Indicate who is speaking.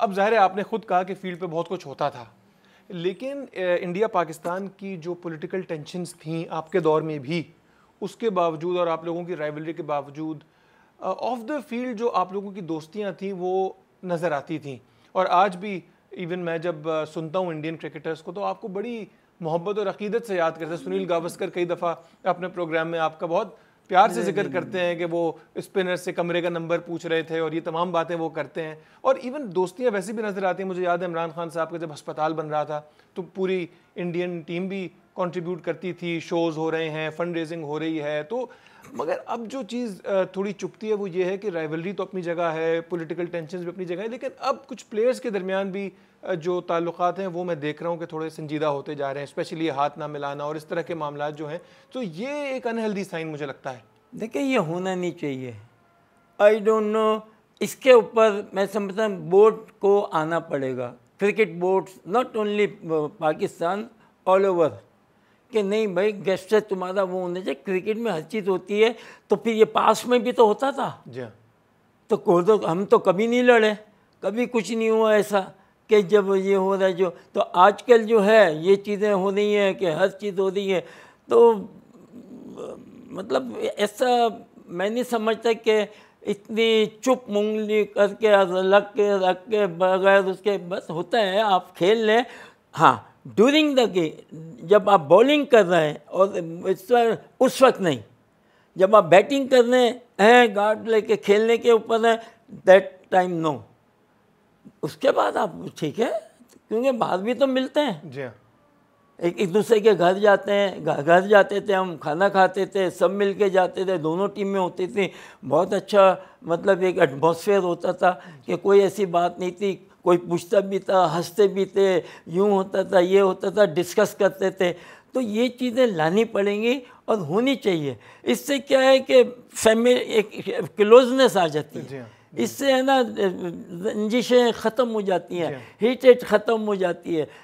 Speaker 1: अब ज़ाहिर है आपने खुद कहा कि फील्ड पे बहुत कुछ होता था, लेकिन इंडिया पाकिस्तान की जो पॉलिटिकल टेंशन्स थी आपके दौर में भी, उसके बावजूद और आप लोगों की राइवलरी के बावजूद ऑफ द फील्ड जो आप लोगों की दोस्तियां थी वो नज़र आती थी। और आज भी इवन मैं जब सुनता हूँ इंडियन क्रिकेटर्स को तो आपको बड़ी मोहब्बत और अकीदत से याद करते हैं। सुनील गावस्कर कई दफ़ा अपने प्रोग्राम में आपका बहुत प्यार से जिक्र करते हैं कि वो स्पिनर से कमरे का नंबर पूछ रहे थे और ये तमाम बातें वो करते हैं। और इवन दोस्तियां वैसी भी नज़र आती हैं। मुझे याद है इमरान खान साहब का जब अस्पताल बन रहा था तो पूरी इंडियन टीम भी कंट्रीब्यूट करती थी, शोज़ हो रहे हैं, फंड रेजिंग हो रही है। तो मगर अब जो चीज़ थोड़ी चुभती है वो ये है कि राइवलरी तो अपनी जगह है, पॉलिटिकल टेंशन भी अपनी जगह है, लेकिन अब कुछ प्लेयर्स के दरमियान भी जो ताल्लुकात हैं वो मैं देख रहा हूँ कि थोड़े संजीदा होते जा रहे हैं, स्पेशली हाथ ना मिलाना और इस तरह के मामला जो हैं। तो ये एक अनहेल्दी साइन मुझे लगता है।
Speaker 2: देखिए ये होना नहीं चाहिए। आई डोंट नो, इसके ऊपर मैं समझता हूँ बोर्ड को आना पड़ेगा, cricket board, not only Pakistan, all over, कि नहीं भाई गेस्ट है तुम्हारा वो होने चाहिए। क्रिकेट में हर चीज़ होती है, तो फिर ये पास में भी तो होता था।
Speaker 1: जी
Speaker 2: तो हम तो कभी नहीं लड़े, कभी कुछ नहीं हुआ ऐसा कि जब ये हो रहा है जो। तो आजकल जो है ये चीज़ें हो रही हैं कि हर चीज़ हो रही है, तो मतलब ऐसा मैं नहीं समझता कि इतनी चुप मुंगली करके रख के बगैर उसके बस होता है। आप खेल लें, हाँ ड्यूरिंग द गेम जब आप बॉलिंग कर रहे हैं, और उस वक्त नहीं, जब आप बैटिंग कर रहे हैं गार्ड लेके खेलने के ऊपर है, दैट टाइम नो। उसके बाद आप ठीक है, क्योंकि बाहर भी तो मिलते हैं,
Speaker 1: जी
Speaker 2: एक दूसरे के घर जाते हैं, घर जाते थे, हम खाना खाते थे, सब मिल के जाते थे, दोनों टीमें होती थी, बहुत अच्छा मतलब एक एटमॉस्फेयर होता था कि कोई ऐसी बात नहीं थी, कोई पूछता भी था, हंसते भी थे, यूँ होता था, ये होता था, डिस्कस करते थे। तो ये चीज़ें लानी पड़ेंगी और होनी चाहिए। इससे क्या है कि फैमिली एक क्लोजनेस आ जाती है, इससे है ना रंजिशें ख़त्म हो जाती हैं, हीट ख़त्म हो जाती है।